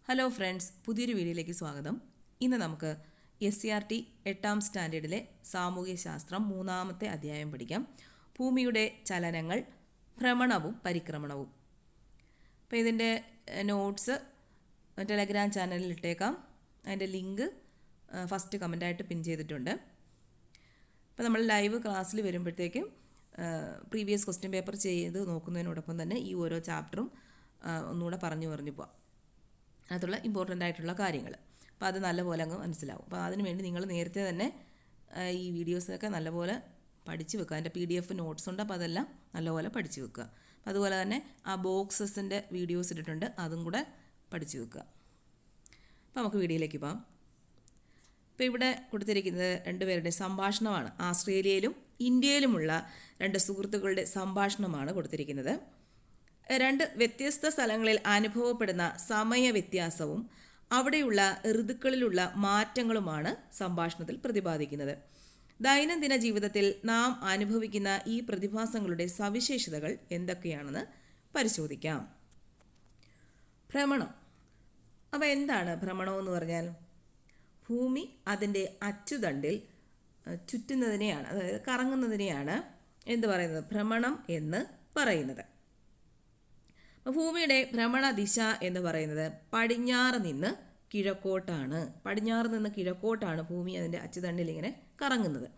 Hello friends, പുതിയൊരു വീഡിയോയിലേക്ക് സ്വാഗതം. ഇന്ന് നമുക്ക് SCERT 8ാം സ്റ്റാൻഡേർഡിലെ സാമൂഹ്യശാസ്ത്രം 3ാമത്തെ അധ്യായം പഠിക്കാം. ഭൂമിയുടെ ചലനങ്ങൾ, ഭ്രമണവും പരിക്രമണവും. അപ്പോൾ ഇതിൻ്റെ നോട്ട്സ് ടെലഗ്രാം ചാനലിൽ ഇട്ടേക്കാം. അതിൻ്റെ ലിങ്ക് ഫസ്റ്റ് കമൻ്റായിട്ട് പിൻ ചെയ്തിട്ടുണ്ട്. അപ്പോൾ നമ്മൾ ലൈവ് ക്ലാസ്സിൽ വരുമ്പോഴത്തേക്കും പ്രീവിയസ് ക്വസ്റ്റ്യൻ പേപ്പർ ചെയ്ത് നോക്കുന്നതിനോടൊപ്പം തന്നെ ഈ ഓരോ ചാപ്റ്ററും ഒന്നുകൂടെ പറഞ്ഞു പോകാം. അതിലുള്ള ഇമ്പോർട്ടൻ്റ് ആയിട്ടുള്ള കാര്യങ്ങൾ. അപ്പോൾ അത് നല്ലപോലെ അങ്ങ് മനസ്സിലാവും. അപ്പോൾ അതിനുവേണ്ടി നിങ്ങൾ നേരത്തെ തന്നെ ഈ വീഡിയോസൊക്കെ നല്ലപോലെ പഠിച്ച് വെക്കുക. അതിൻ്റെ PDF നോട്ട്സ് ഉണ്ട്, അപ്പോൾ അതെല്ലാം നല്ലപോലെ പഠിച്ച് വെക്കുക. അപ്പോൾ അതുപോലെ തന്നെ ആ ബോക്സസിൻ്റെ വീഡിയോസ് ഇട്ടിട്ടുണ്ട്, അതും കൂടെ പഠിച്ച് വെക്കുക. അപ്പോൾ നമുക്ക് വീഡിയോയിലേക്ക് പോകാം. ഇപ്പോൾ ഇവിടെ കൊടുത്തിരിക്കുന്നത് രണ്ടുപേരുടെ സംഭാഷണമാണ്. ആസ്ട്രേലിയയിലും ഇന്ത്യയിലുമുള്ള രണ്ട് സുഹൃത്തുക്കളുടെ സംഭാഷണമാണ് കൊടുത്തിരിക്കുന്നത്. രണ്ട് വ്യത്യസ്ത സ്ഥലങ്ങളിൽ അനുഭവപ്പെടുന്ന സമയവ്യത്യാസവും അവിടെയുള്ള ഋതുക്കളിലുള്ള മാറ്റങ്ങളുമാണ് സംഭാഷണത്തിൽ പ്രതിപാദിക്കുന്നത്. ദൈനംദിന ജീവിതത്തിൽ നാം അനുഭവിക്കുന്ന ഈ പ്രതിഭാസങ്ങളുടെ സവിശേഷതകൾ എന്തൊക്കെയാണെന്ന് പരിശോധിക്കാം. ഭ്രമണം. അപ്പോൾ എന്താണ് ഭ്രമണം എന്ന് പറഞ്ഞാൽ? ഭൂമി അതിൻ്റെ അച്ചുതണ്ടിൽ ചുറ്റുന്നതിനെയാണ്, അതായത് കറങ്ങുന്നതിനെയാണ് എന്ത് പറയുന്നത്? ഭ്രമണം എന്ന് പറയുന്നത്. ഭൂമിയുടെ ഭ്രമണ ദിശ എന്ന് പറയുന്നത് പടിഞ്ഞാറ് നിന്ന് കിഴക്കോട്ടാണ്. പടിഞ്ഞാറ് നിന്ന് കിഴക്കോട്ടാണ് ഭൂമി അതിൻ്റെ അച്ചുതണ്ടിൽ ഇങ്ങനെ കറങ്ങുന്നത്.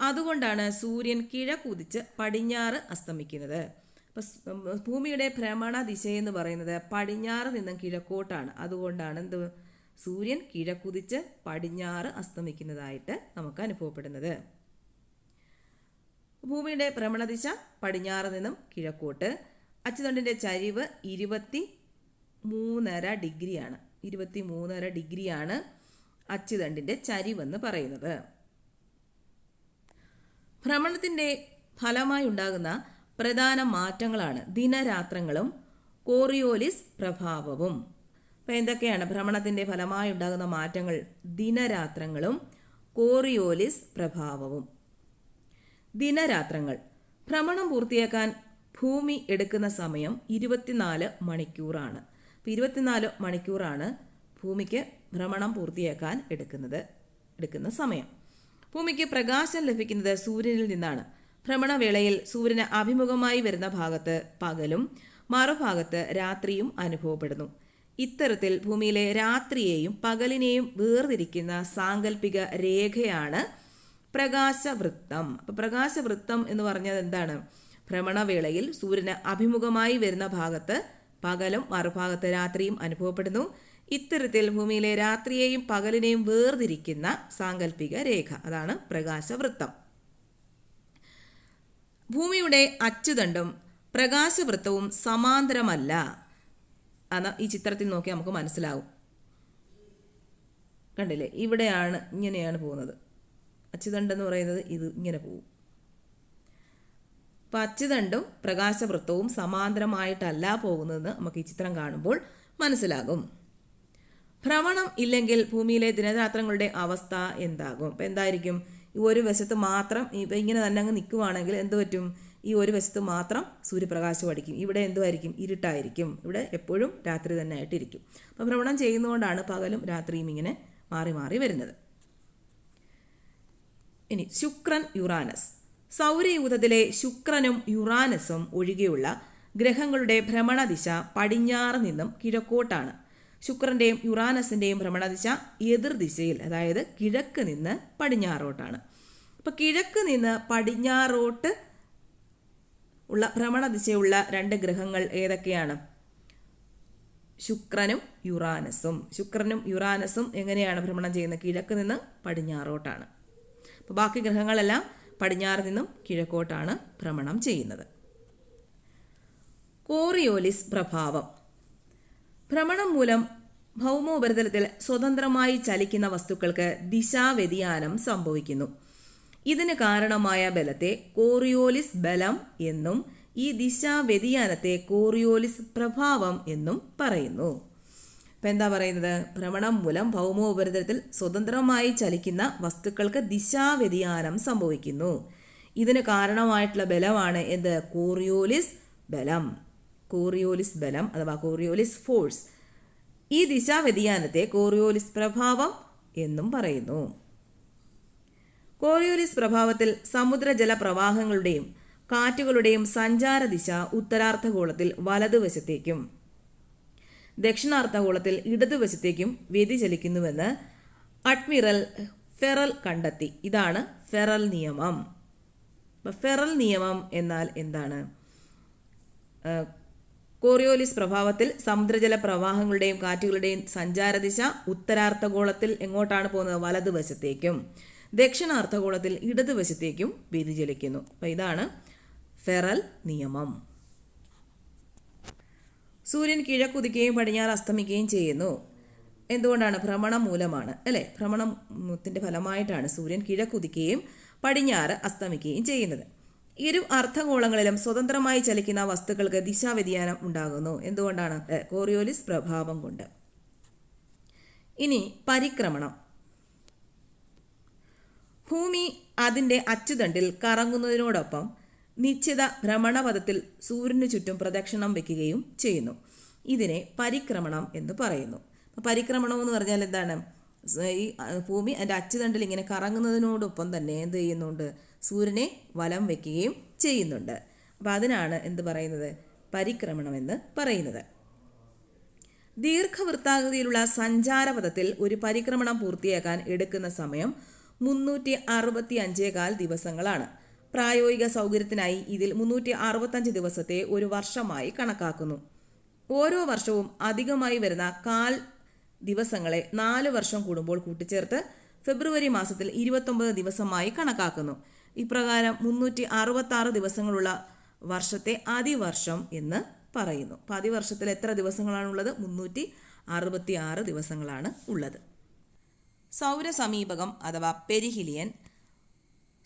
അതുകൊണ്ടാണ് സൂര്യൻ കിഴക്കുതിച്ച് പടിഞ്ഞാറ് അസ്തമിക്കുന്നത്. അപ്പം ഭൂമിയുടെ ഭ്രമണ ദിശയെന്ന് പറയുന്നത് പടിഞ്ഞാറ് നിന്നും കിഴക്കോട്ടാണ്. അതുകൊണ്ടാണ് എന്ത് സൂര്യൻ കിഴക്കുതിച്ച് പടിഞ്ഞാറ് അസ്തമിക്കുന്നതായിട്ട് നമുക്ക് അനുഭവപ്പെടുന്നത്. ഭൂമിയുടെ ഭ്രമണദിശ പടിഞ്ഞാറ് നിന്നും കിഴക്കോട്ട്. അച്ചുതണ്ടിൻ്റെ ചരിവ് 23.5 ഡിഗ്രിയാണ്. 23.5 ഡിഗ്രിയാണ് അച്ചുതണ്ടിൻ്റെ ചരിവെന്ന് പറയുന്നത്. ഭ്രമണത്തിൻ്റെ ഫലമായി ഉണ്ടാകുന്ന പ്രധാന മാറ്റങ്ങളാണ് ദിനരാത്രങ്ങളും കോറിയോലിസ് പ്രഭാവവും. അപ്പോൾ എന്തൊക്കെയാണ് ഭ്രമണത്തിൻ്റെ ഫലമായി ഉണ്ടാകുന്ന മാറ്റങ്ങൾ? ദിനരാത്രങ്ങളും കോറിയോലിസ് പ്രഭാവവും. ദിനരാത്രങ്ങൾ. ഭ്രമണം പൂർത്തിയാക്കാൻ ഭൂമി എടുക്കുന്ന സമയം 24 മണിക്കൂറാണ്. അപ്പോൾ 24 മണിക്കൂറാണ് ഭൂമിക്ക് ഭ്രമണം പൂർത്തിയാക്കാൻ എടുക്കുന്ന സമയം. ഭൂമിക്ക് പ്രകാശം ലഭിക്കുന്നത് സൂര്യനിൽ നിന്നാണ്. ഭ്രമണവേളയിൽ സൂര്യന് അഭിമുഖമായി വരുന്ന ഭാഗത്ത് പകലും മറുഭാഗത്ത് രാത്രിയും അനുഭവപ്പെടുന്നു. ഇത്തരത്തിൽ ഭൂമിയിലെ രാത്രിയെയും പകലിനെയും വേർതിരിക്കുന്ന സാങ്കല്പിക രേഖയാണ് പ്രകാശവൃത്തം. അപ്പോൾ പ്രകാശവൃത്തം എന്ന് പറഞ്ഞത് എന്താണ്? ഭ്രമണവേളയിൽ സൂര്യന് അഭിമുഖമായി വരുന്ന ഭാഗത്ത് പകലും മറുഭാഗത്ത് രാത്രിയും അനുഭവപ്പെടുന്നു. ഇത്തരത്തിൽ ഭൂമിയിലെ രാത്രിയെയും പകലിനെയും വേർതിരിക്കുന്ന സാങ്കല്പിക രേഖ, അതാണ് പ്രകാശവൃത്തം. ഭൂമിയുടെ അച്ചുതണ്ടും പ്രകാശവൃത്തവും സമാന്തരമല്ല എന്ന് ഈ ചിത്രത്തിൽ നോക്കി നമുക്ക് മനസ്സിലാവും. കണ്ടില്ലേ? ഇവിടെയാണ് ഇങ്ങനെയാണ് പോകുന്നത്. അച്ചുതണ്ടെന്ന് പറയുന്നത് ഇത് ഇങ്ങനെ പോകും. അപ്പോൾ അച്ചുതണ്ടും പ്രകാശവൃത്തവും സമാന്തരമായിട്ടല്ല പോകുന്നതെന്ന് നമുക്ക് ഈ ചിത്രം കാണുമ്പോൾ മനസ്സിലാകും. ഭ്രമണം ഇല്ലെങ്കിൽ ഭൂമിയിലെ ദിനരാത്രങ്ങളുടെ അവസ്ഥ എന്താകും? അപ്പോൾ എന്തായിരിക്കും? ഈ ഒരു വശത്ത് മാത്രം ഇങ്ങനെ തന്നെ അങ്ങ് നിൽക്കുവാണെങ്കിൽ എന്ത് പറ്റും? ഈ ഒരു വശത്ത് മാത്രം സൂര്യപ്രകാശം അടിക്കും. ഇവിടെ എന്തുമായിരിക്കും? ഇരുട്ടായിരിക്കും. ഇവിടെ എപ്പോഴും രാത്രി തന്നെ ആയിട്ടിരിക്കും. അപ്പോൾ ഭ്രമണം ചെയ്യുന്നതുകൊണ്ടാണ് പകലും രാത്രിയും ഇങ്ങനെ മാറി മാറി വരുന്നത്. ഇനി ശുക്രൻ, യുറാനസ്. സൗരയൂഥത്തിലെ ശുക്രനും യുറാനസും ഒഴികെയുള്ള ഗ്രഹങ്ങളുടെ ഭ്രമണദിശ പടിഞ്ഞാറ് നിന്നും കിഴക്കോട്ടാണ്. ശുക്രൻ്റെയും യുറാനസിൻ്റെയും ഭ്രമണദിശ എതിർദിശയിൽ, അതായത് കിഴക്ക് നിന്ന് പടിഞ്ഞാറോട്ടാണ്. അപ്പോൾ കിഴക്ക് നിന്ന് പടിഞ്ഞാറോട്ട് ഉള്ള ഭ്രമണദിശയുള്ള രണ്ട് ഗ്രഹങ്ങൾ ഏതൊക്കെയാണ്? ശുക്രനും യുറാനസും. ശുക്രനും യുറാനസും എങ്ങനെയാണ് ഭ്രമണം ചെയ്യുന്നത്? കിഴക്ക് നിന്ന് പടിഞ്ഞാറോട്ടാണ്. അപ്പോൾ ബാക്കി ഗ്രഹങ്ങളെല്ലാം പടിഞ്ഞാറ് നിന്നും കിഴക്കോട്ടാണ് ഭ്രമണം ചെയ്യുന്നത്. കോറിയോലിസ് പ്രഭാവം. ഭ്രമണം മൂലം ഭൗമോപരിതലത്തിൽ സ്വതന്ത്രമായി ചലിക്കുന്ന വസ്തുക്കൾക്ക് ദിശാവ്യതിയാനം സംഭവിക്കുന്നു. ഇതിന് കാരണമായ ബലത്തെ കോറിയോലിസ് ബലം എന്നും ഈ ദിശാവ്യതിയാനത്തെ കോറിയോലിസ് പ്രഭാവം എന്നും പറയുന്നു. ഇപ്പം എന്താ പറയുന്നത്? ഭ്രമണം മൂലം ഭൗമോപരിതലത്തിൽ സ്വതന്ത്രമായി ചലിക്കുന്ന വസ്തുക്കൾക്ക് ദിശാവ്യതിയാനം സംഭവിക്കുന്നു. ഇതിന് കാരണമായിട്ടുള്ള ബലമാണ് എന്ത്? കോറിയോലിസ് ബലം. കോറിയോലിസ് ബലം അഥവാ കോറിയോലിസ് ഫോഴ്സ്. ഈ ദിശാവ്യതിയാനത്തെ കോറിയോലിസ് പ്രഭാവം എന്നും പറയുന്നു. കോറിയോലിസ് പ്രഭാവത്തിൽ സമുദ്രജല പ്രവാഹങ്ങളുടെയും കാറ്റുകളുടെയും സഞ്ചാര ദിശ ഉത്തരാർദ്ധഗോളത്തിൽ വലതുവശത്തേക്കും ദക്ഷിണാർദ്ധഗോളത്തിൽ ഇടതുവശത്തേക്കും വ്യതിചലിക്കുന്നുവെന്ന് അഡ്മിറൽ ഫെറൽ കണ്ടെത്തി. ഇതാണ് ഫെറൽ നിയമം. ഫെറൽ നിയമം എന്നാൽ എന്താണ്? കോറിയോലിസ് പ്രഭാവത്തിൽ സമുദ്രജല പ്രവാഹങ്ങളുടെയും കാറ്റുകളുടെയും സഞ്ചാരദിശ ഉത്തരാർദ്ധഗോളത്തിൽ എങ്ങോട്ടാണ് പോകുന്നത്? വലതുവശത്തേക്കും. ദക്ഷിണാർദ്ധഗോളത്തിൽ ഇടതുവശത്തേക്കും വ്യതിചലിക്കുന്നു. അപ്പോൾ ഇതാണ് ഫെറൽ നിയമം. സൂര്യൻ കിഴക്കുദിക്കുകയും പടിഞ്ഞാറ് അസ്തമിക്കുകയും ചെയ്യുന്നു. എന്തുകൊണ്ടാണ്? ഭ്രമണം മൂലമാണ്, അല്ലേ? ഭ്രമണത്തിൻ്റെ ഫലമായിട്ടാണ് സൂര്യൻ കിഴക്കുദിക്കുകയും പടിഞ്ഞാറ് അസ്തമിക്കുകയും ചെയ്യുന്നത്. ഇരു അർദ്ധഗോളങ്ങളിലും സ്വതന്ത്രമായി ചലിക്കുന്ന വസ്തുക്കൾക്ക് ദിശാവ്യതിയാനം ഉണ്ടാകുന്നു. എന്തുകൊണ്ടാണ്? കോറിയോലിസ് പ്രഭാവം കൊണ്ട്. ഇനി പരിക്രമണം. ഭൂമി അതിൻ്റെ അച്ചുതണ്ടിൽ കറങ്ങുന്നതിനോടൊപ്പം നിശ്ചിത ഭ്രമണപഥത്തിൽ സൂര്യന് ചുറ്റും പ്രദക്ഷിണം വയ്ക്കുകയും ചെയ്യുന്നു. ഇതിനെ പരിക്രമണം എന്ന് പറയുന്നു. പരിക്രമണം എന്ന് പറഞ്ഞാൽ എന്താണ്? ഈ ഭൂമി അതിൻ്റെ അച്ചുതണ്ടിൽ ഇങ്ങനെ കറങ്ങുന്നതിനോടൊപ്പം തന്നെ എന്ത് ചെയ്യുന്നുണ്ട്? സൂര്യനെ വലം വയ്ക്കുകയും ചെയ്യുന്നുണ്ട്. അപ്പോൾ അതിനാണ് എന്ത് പറയുന്നത്? പരിക്രമണം എന്ന് പറയുന്നത്. ദീർഘവൃത്താകൃതിയിലുള്ള സഞ്ചാരപഥത്തിൽ ഒരു പരിക്രമണം പൂർത്തിയാക്കാൻ എടുക്കുന്ന സമയം 365 ദിവസങ്ങളാണ്. പ്രായോഗിക സൗകര്യത്തിനായി ഇതിൽ 365 ദിവസത്തെ ഒരു വർഷമായി കണക്കാക്കുന്നു. ഓരോ വർഷവും അധികമായി വരുന്ന കാൽ ദിവസങ്ങളെ 4 വർഷം കൂടുമ്പോൾ കൂട്ടിച്ചേർത്ത് ഫെബ്രുവരി മാസത്തിൽ 29 ദിവസമായി കണക്കാക്കുന്നു. ഇപ്രകാരം 366 ദിവസങ്ങളുള്ള വർഷത്തെ അതിവർഷം എന്ന് പറയുന്നു. അപ്പോൾ അതിവർഷത്തിൽ എത്ര ദിവസങ്ങളാണുള്ളത്? 366 ദിവസങ്ങളാണ് ഉള്ളത്. സൗരസമീപകം അഥവാ പെരിഹിലിയൻ,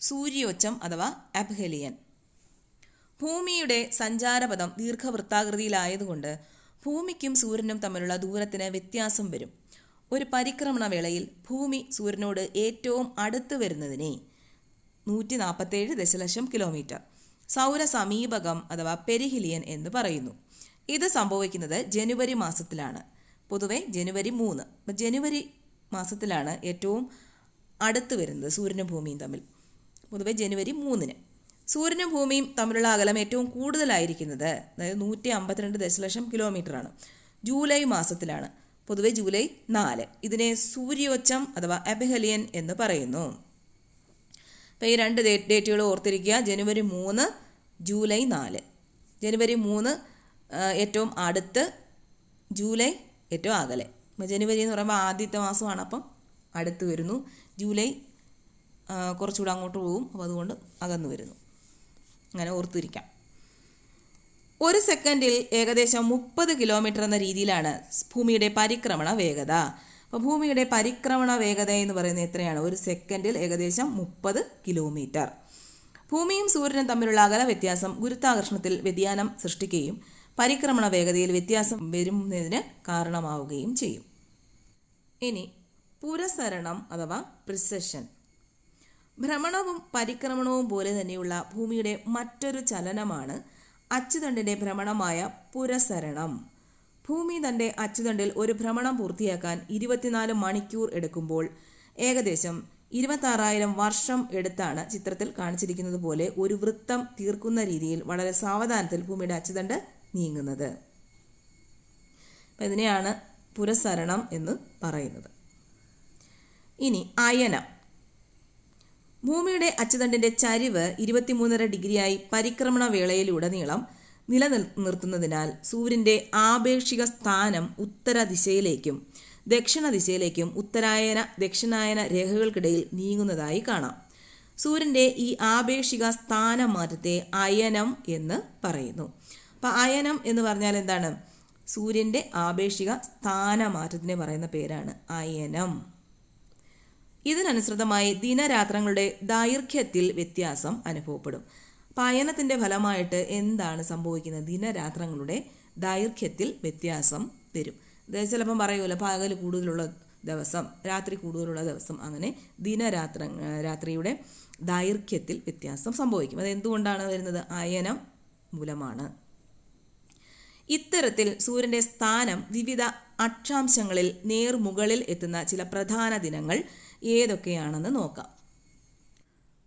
സൂര്യോച്ചം അഥവാ അബ്ഹെലിയൻ. ഭൂമിയുടെ സഞ്ചാരപഥം ദീർഘവൃത്താകൃതിയിലായതുകൊണ്ട് ഭൂമിക്കും സൂര്യനും തമ്മിലുള്ള ദൂരത്തിന് വ്യത്യാസം വരും. ഒരു പരിക്രമണ വേളയിൽ ഭൂമി സൂര്യനോട് ഏറ്റവും അടുത്ത് വരുന്നതിനെ 147 ദശലക്ഷം കിലോമീറ്റർ സൗരസമീപകം അഥവാ പെരിഹിലിയൻ എന്ന് പറയുന്നു. ഇത് സംഭവിക്കുന്നത് ജനുവരി മാസത്തിലാണ്. പൊതുവെ ജനുവരി 3. അപ്പോൾ ജനുവരി മാസത്തിലാണ് ഏറ്റവും അടുത്ത് വരുന്നത് സൂര്യനും ഭൂമിയും തമ്മിൽ. പൊതുവെ ജനുവരി 3-ന്. സൂര്യനും ഭൂമിയും തമ്മിലുള്ള അകലം ഏറ്റവും കൂടുതലായിരിക്കുന്നത്, അതായത് 152 ദശലക്ഷം കിലോമീറ്ററാണ്, ജൂലൈ മാസത്തിലാണ്. പൊതുവെ ജൂലൈ 4. ഇതിനെ സൂര്യോച്ചം അഥവാ അബ്ഹെലിയൻ എന്ന് പറയുന്നു. അപ്പോൾ ഈ 2 ഡേറ്റുകൾ ഓർത്തിരിക്കുക. ജനുവരി 3, ജൂലൈ 4. ജനുവരി 3 ഏറ്റവും അടുത്ത്, ജൂലൈ ഏറ്റവും അകലെ. ജനുവരി എന്ന് പറയുമ്പോൾ ആദ്യത്തെ മാസമാണ്, അപ്പം അടുത്ത് വരുന്നു. ജൂലൈ കുറച്ചുകൂടെ അങ്ങോട്ട് പോകും, അപ്പോൾ അതുകൊണ്ട് അകന്നു വരുന്നു. അങ്ങനെ ഓർത്തിരിക്കാം. ഒരു സെക്കൻഡിൽ ഏകദേശം 30 കിലോമീറ്റർ എന്ന രീതിയിലാണ് ഭൂമിയുടെ പരിക്രമണ വേഗത. അപ്പോൾ ഭൂമിയുടെ പരിക്രമണ വേഗത എന്ന് പറയുന്നത് എത്രയാണ്? ഒരു സെക്കൻഡിൽ ഏകദേശം 30 കിലോമീറ്റർ. ഭൂമിയും സൂര്യനും തമ്മിലുള്ള അകല വ്യത്യാസം ഗുരുത്വാകർഷണത്തിൽ വ്യതിയാനം സൃഷ്ടിക്കുകയും പരിക്രമണ വേഗതയിൽ വ്യത്യാസം വരുന്നതിന് കാരണമാവുകയും ചെയ്യും. ഇനി പുരസരണം അഥവാ പ്രിസഷൻ. ഭ്രമണവും പരിക്രമണവും പോലെ തന്നെയുള്ള ഭൂമിയുടെ മറ്റൊരു ചലനമാണ് അച്ചുതണ്ടിൻ്റെ ഭ്രമണമായ പുരസരണം. ഭൂമി തൻ്റെ അച്ചുതണ്ടിൽ ഒരു ഭ്രമണം പൂർത്തിയാക്കാൻ 24 മണിക്കൂർ എടുക്കുമ്പോൾ ഏകദേശം 26,000 വർഷം എടുത്താണ് ചിത്രത്തിൽ കാണിച്ചിരിക്കുന്നത് പോലെ ഒരു വൃത്തം തീർക്കുന്ന രീതിയിൽ വളരെ സാവധാനത്തിൽ ഭൂമിയുടെ അച്ചുതണ്ട് നീങ്ങുന്നത്. അപ്പം ഇതിനെയാണ് പുരസരണം എന്ന് പറയുന്നത്. ഇനി അയനം. ഭൂമിയുടെ അച്ചുതണ്ടിൻ്റെ ചരിവ് 23.5 ഡിഗ്രിയായി പരിക്രമണ വേളയിലുടനീളം നിലനിർത്തുന്നതിനാൽ സൂര്യൻ്റെ ആപേക്ഷിക സ്ഥാനം ഉത്തര ദിശയിലേക്കും ദക്ഷിണ ദിശയിലേക്കും ഉത്തരായന ദക്ഷിണായന രേഖകൾക്കിടയിൽ നീങ്ങുന്നതായി കാണാം. സൂര്യൻ്റെ ഈ ആപേക്ഷിക സ്ഥാനമാറ്റത്തെ അയനം എന്ന് പറയുന്നു. അപ്പം അയനം എന്ന് പറഞ്ഞാൽ എന്താണ്? സൂര്യൻ്റെ ആപേക്ഷിക സ്ഥാനമാറ്റത്തിനെ പറയുന്ന പേരാണ് അയനം. ഇതിനനുസൃതമായി ദിനരാത്രങ്ങളുടെ ദൈർഘ്യത്തിൽ വ്യത്യാസം അനുഭവപ്പെടും. അപ്പം അയനത്തിൻ്റെ ഫലമായിട്ട് എന്താണ് സംഭവിക്കുന്നത്? ദിനരാത്രങ്ങളുടെ ദൈർഘ്യത്തിൽ വ്യത്യാസം വരും. ചിലപ്പം പറയുമല്ലോ പകൽ കൂടുതലുള്ള ദിവസം, രാത്രി കൂടുതലുള്ള ദിവസം, അങ്ങനെ രാത്രിയുടെ ദൈർഘ്യത്തിൽ വ്യത്യാസം സംഭവിക്കും. അത് എന്തുകൊണ്ടാണ് വരുന്നത്? അയനം മൂലമാണ്. ഇത്തരത്തിൽ സൂര്യൻ്റെ സ്ഥാനം വിവിധ അക്ഷാംശങ്ങളിൽ നേർമുകളിൽ എത്തുന്ന ചില പ്രധാന ദിനങ്ങൾ ഏതൊക്കെയാണെന്ന് നോക്കാം.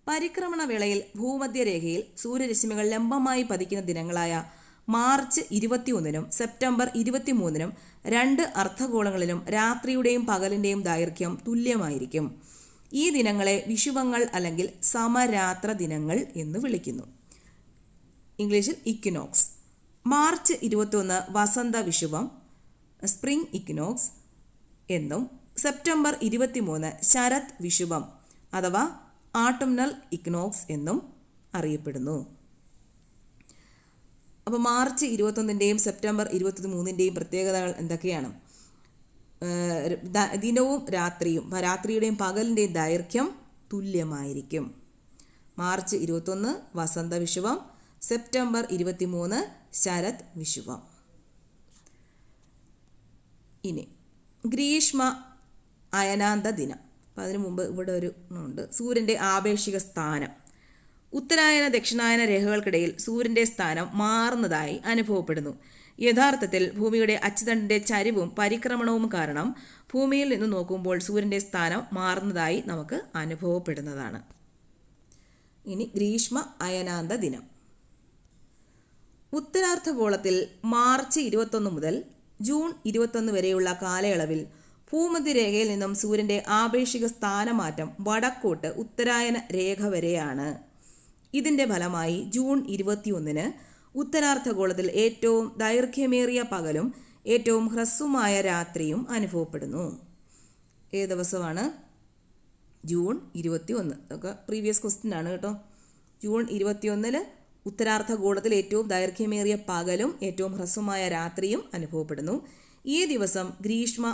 പരിക്രമണ വേളയിൽ ഭൂമധ്യരേഖയിൽ സൂര്യരശ്മികൾ ലംബമായി പതിക്കുന്ന ദിനങ്ങളായ മാർച്ച് 21-നും സെപ്റ്റംബർ 23-നും 2 അർദ്ധഗോളങ്ങളിലും രാത്രിയുടെയും പകലിൻ്റെയും ദൈർഘ്യം തുല്യമായിരിക്കും. ഈ ദിനങ്ങളെ വിഷുവങ്ങൾ അല്ലെങ്കിൽ സമരാത്ര ദിനങ്ങൾ എന്ന് വിളിക്കുന്നു. ഇംഗ്ലീഷിൽ ഇക്വിനോക്സ്. മാർച്ച് 21 വസന്ത വിഷുവം, സ്പ്രിംഗ് ഇക്വിനോക്സ് എന്നും സെപ്റ്റംബർ 23 ശരത് വിഷുവം അഥവാ ആട്ടംനൽ ഇക്വിനോക്സ് എന്നും അറിയപ്പെടുന്നു. അപ്പോൾ മാർച്ച് 21-ൻ്റെയും സെപ്റ്റംബർ 23-ൻ്റെയും പ്രത്യേകതകൾ എന്തൊക്കെയാണ്? ദിനവും രാത്രിയുടെയും പകലിൻ്റെയും ദൈർഘ്യം തുല്യമായിരിക്കും. മാർച്ച് 21 വസന്ത വിഷുവം, സെപ്റ്റംബർ 23 ശരത് വിഷുവം. ഇനി ഗ്രീഷ്മ അയനാന്ത ദിനം. അപ്പം അതിനു മുമ്പ് ഇവിടെ ഒരു ഉണ്ട്, സൂര്യൻ്റെ ആപേക്ഷിക സ്ഥാനം. ഉത്തരായന ദക്ഷിണായന രേഖകൾക്കിടയിൽ സൂര്യൻ്റെ സ്ഥാനം മാറുന്നതായി അനുഭവപ്പെടുന്നു. യഥാർത്ഥത്തിൽ ഭൂമിയുടെ അച്ചുതണ്ടിൻ്റെ ചരിവും പരിക്രമണവും കാരണം ഭൂമിയിൽ നിന്ന് നോക്കുമ്പോൾ സൂര്യൻ്റെ സ്ഥാനം മാറുന്നതായി നമുക്ക് അനുഭവപ്പെടുന്നതാണ്. ഇനി ഗ്രീഷ്മ അയനാന്ത ദിനം. ഉത്തരാർദ്ധഗോളത്തിൽ മാർച്ച് 21 മുതൽ ജൂൺ 21 വരെയുള്ള കാലയളവിൽ ഭൂമധ്യരേഖയിൽ നിന്നും സൂര്യൻ്റെ ആപേക്ഷിക സ്ഥാനമാറ്റം വടക്കോട്ട് ഉത്തരായന രേഖ വരെയാണ്. ഇതിൻ്റെ ഫലമായി ജൂൺ 21-ന് ഉത്തരാർദ്ധഗോളത്തിൽ ഏറ്റവും ദൈർഘ്യമേറിയ പകലും ഏറ്റവും ഹ്രസ്വമായ രാത്രിയും അനുഭവപ്പെടുന്നു. ഏത് ദിവസമാണ്? ജൂൺ 21. അതൊക്കെ പ്രീവിയസ് ക്വസ്റ്റ്യൻ ആണ് കേട്ടോ. ജൂൺ 21-ന് ഉത്തരാർദ്ധഗോളത്തിൽ ഏറ്റവും ദൈർഘ്യമേറിയ പകലും ഏറ്റവും ഹ്രസ്വമായ രാത്രിയും അനുഭവപ്പെടുന്നു. ഈ ദിവസം ഗ്രീഷ്മ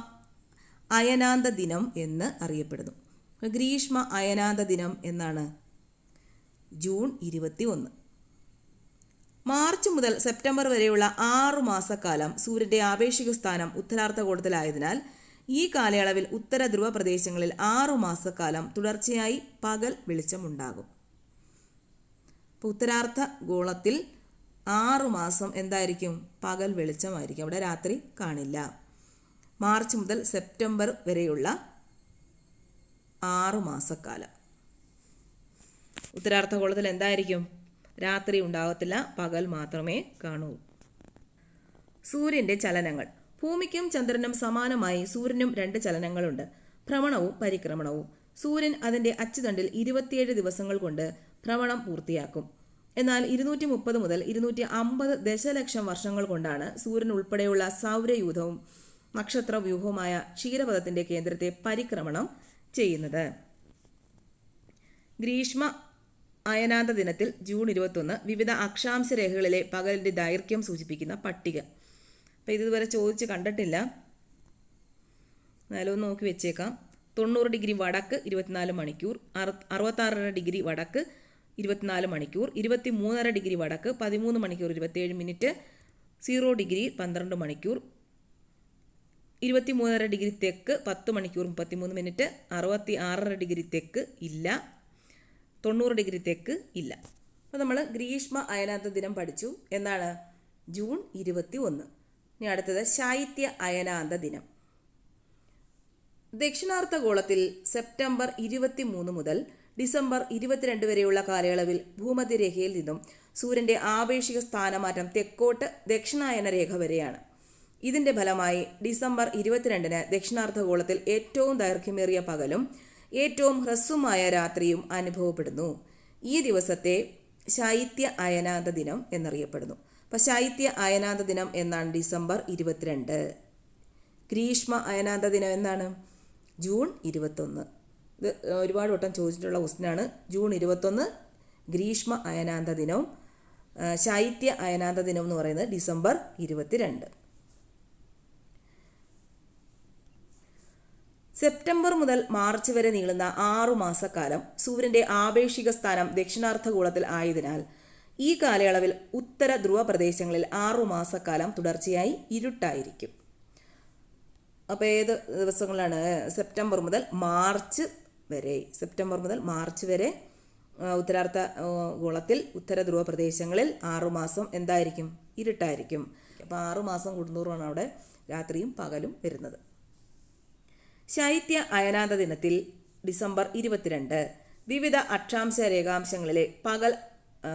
അയനാന്ത ദിനം എന്ന് അറിയപ്പെടുന്നു. ഗ്രീഷ്മ അയനാന്ത ദിനം എന്നാണ് ജൂൺ 21. മാർച്ച് മുതൽ സെപ്റ്റംബർ വരെയുള്ള 6 മാസക്കാലം സൂര്യൻ്റെ ആപേക്ഷിക സ്ഥാനം ഉത്തരാർദ്ധഗോളത്തിലായതിനാൽ ഈ കാലയളവിൽ ഉത്തര ധ്രുവ പ്രദേശങ്ങളിൽ 6 മാസക്കാലം തുടർച്ചയായി പകൽ വെളിച്ചമുണ്ടാകും. അപ്പോൾ ഉത്തരാർദ്ധഗോളത്തിൽ 6 മാസം എന്തായിരിക്കും? പകൽ വെളിച്ചമായിരിക്കും, അവിടെ രാത്രി കാണില്ല. മാർച്ച് മുതൽ സെപ്റ്റംബർ വരെയുള്ള 6 മാസക്കാലം ഉത്തരാർദ്ധഗോളത്തിൽ എന്തായിരിക്കും? രാത്രി ഉണ്ടാകത്തില്ല, പകൽ മാത്രമേ കാണൂ. സൂര്യൻ്റെ ചലനങ്ങൾ. ഭൂമിക്കും ചന്ദ്രനും സമാനമായി സൂര്യനും 2 ചലനങ്ങളുണ്ട്, ഭ്രമണവും പരിക്രമണവും. സൂര്യൻ അതിൻ്റെ അച്ചുതണ്ടിൽ 27 ദിവസങ്ങൾ കൊണ്ട് ഭ്രമണം പൂർത്തിയാക്കും. എന്നാൽ 230 മുതൽ 250 ദശലക്ഷം വർഷങ്ങൾ കൊണ്ടാണ് സൂര്യൻ ഉൾപ്പെടെയുള്ള സൗരയൂഥവും നക്ഷത്രവ്യൂഹവുമായ ക്ഷീരപഥത്തിൻ്റെ കേന്ദ്രത്തെ പരിക്രമണം ചെയ്യുന്നത്. ഗ്രീഷ്മ അയനാന്ത ദിനത്തിൽ ജൂൺ 21 വിവിധ അക്ഷാംശ രേഖകളിലെ പകലിൻ്റെ ദൈർഘ്യം സൂചിപ്പിക്കുന്ന പട്ടിക. അപ്പോൾ ഇതുവരെ ചോദിച്ച് കണ്ടിട്ടില്ല, എന്നാലും ഒന്ന് നോക്കി വെച്ചേക്കാം. 90 ഡിഗ്രി വടക്ക് 24 മണിക്കൂർ, 66 ഡിഗ്രി വടക്ക് 24 മണിക്കൂർ, 23.5 ഡിഗ്രി വടക്ക് 13 മണിക്കൂർ 27 മിനിറ്റ്, 0 ഡിഗ്രി 12 മണിക്കൂർ, 23.5 ഡിഗ്രി തെക്ക് 10 മണിക്കൂർ 33 മിനിറ്റ്, 66 ഡിഗ്രി തെക്ക് ഇല്ല, 90 ഡിഗ്രി തെക്ക് ഇല്ല. അപ്പോൾ നമ്മൾ ഗ്രീഷ്മ അയനാന്ത ദിനം പഠിച്ചു. എന്നാണ്? ജൂൺ 21. ഇനി അടുത്തത് ശൈത്യ അയനാന്ത ദിനം. ദക്ഷിണാർദ്ധഗോളത്തിൽ സെപ്റ്റംബർ 23 മുതൽ ഡിസംബർ 22 വരെയുള്ള കാലയളവിൽ ഭൂമധ്യരേഖയിൽ നിന്നും സൂര്യൻ്റെ ആപേക്ഷിക സ്ഥാനമാറ്റം തെക്കോട്ട് ദക്ഷിണായന രേഖ വരെയാണ്. ഇതിൻ്റെ ഫലമായി ഡിസംബർ 22-ന് ദക്ഷിണാർദ്ധഗോളത്തിൽ ഏറ്റവും ദൈർഘ്യമേറിയ പകലും ഏറ്റവും ഹ്രസ്വമായ രാത്രിയും അനുഭവപ്പെടുന്നു. ഈ ദിവസത്തെ ശൈത്യ അയനാന്ത ദിനം എന്നറിയപ്പെടുന്നു. അപ്പോൾ ശൈത്യ അയനാന്ത ദിനം എന്നാണ് ഡിസംബർ 22. ഗ്രീഷ്മ അയനാന്ത ദിനം എന്നാണ്? ജൂൺ 21. ഇത് ഒരുപാട് വട്ടം ചോദിച്ചിട്ടുള്ള ക്വസ്റ്റ്യനാണ്. ജൂൺ 21 ഗ്രീഷ്മ അയനാന്ത ദിനവും ശൈത്യ അയനാന്ത ദിനം എന്ന് പറയുന്നത് ഡിസംബർ 22. സെപ്റ്റംബർ മുതൽ മാർച്ച് വരെ നീളുന്ന 6 മാസക്കാലം സൂര്യൻ്റെ ആപേക്ഷിക സ്ഥാനം ദക്ഷിണാർദ്ധഗോളത്തിൽ ആയതിനാൽ ഈ കാലയളവിൽ ഉത്തര ധ്രുവ പ്രദേശങ്ങളിൽ 6 മാസക്കാലം തുടർച്ചയായി ഇരുട്ടായിരിക്കും. അപ്പോൾ ഏത് ദിവസങ്ങളാണ്? സെപ്റ്റംബർ മുതൽ മാർച്ച് വരെ ഉത്തരാർദ്ധഗോളത്തിൽ ഉത്തര ധ്രുവ പ്രദേശങ്ങളിൽ 6 മാസം എന്തായിരിക്കും? ഇരുട്ടായിരിക്കും. അപ്പോൾ 6 മാസം കൂടുന്തോറുമാണ് അവിടെ രാത്രിയും പകലും വരുന്നത്. ശൈത്യ അയനാന്ത ദിനത്തിൽ ഡിസംബർ 22 വിവിധ അക്ഷാംശ രേഖാംശങ്ങളിലെ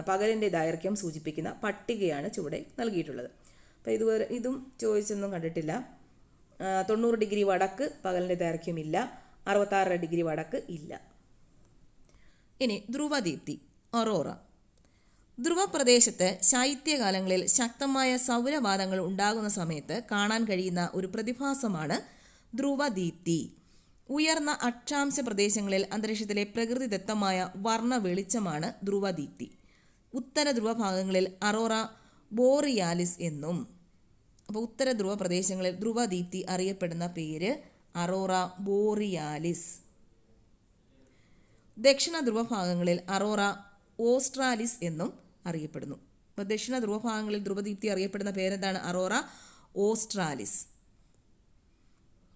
പകലിൻ്റെ ദൈർഘ്യം സൂചിപ്പിക്കുന്ന പട്ടികയാണ് ചുവടെ നൽകിയിട്ടുള്ളത്. അപ്പോൾ ഇതും ചോദിച്ചൊന്നും കണ്ടിട്ടില്ല. 90 ഡിഗ്രി വടക്ക് പകലിൻ്റെ ദൈർഘ്യമില്ല, 66 ഡിഗ്രി വടക്ക് ഇല്ല. ഇനി ധ്രുവദീപ്തി ഒറോറ. ധ്രുവപ്രദേശത്ത് ശൈത്യകാലങ്ങളിൽ ശക്തമായ സൗരവാതങ്ങൾ ഉണ്ടാകുന്ന സമയത്ത് കാണാൻ കഴിയുന്ന ഒരു പ്രതിഭാസമാണ് ധ്രുവദീപ്തി. ഉയർന്ന അക്ഷാംശ പ്രദേശങ്ങളിൽ അന്തരീക്ഷത്തിലെ പ്രകൃതിദത്തമായ വർണ്ണ വെളിച്ചമാണ് ധ്രുവദീപ്തി. ഉത്തര ധ്രുവഭാഗങ്ങളിൽ അറോറ ബോറിയാലിസ് എന്നും, അപ്പോൾ ഉത്തര ധ്രുവ പ്രദേശങ്ങളിൽ ധ്രുവദീപ്തി അറിയപ്പെടുന്ന പേര് അറോറ ബോറിയാലിസ്. ദക്ഷിണ ധ്രുവഭാഗങ്ങളിൽ അറോറ ഓസ്ട്രാലിസ് എന്നും അറിയപ്പെടുന്നു. അപ്പോൾ ദക്ഷിണ ധ്രുവഭാഗങ്ങളിൽ ധ്രുവദീപ്തി അറിയപ്പെടുന്ന പേരെന്താണ്? അറോറ ഓസ്ട്രാലിസ്.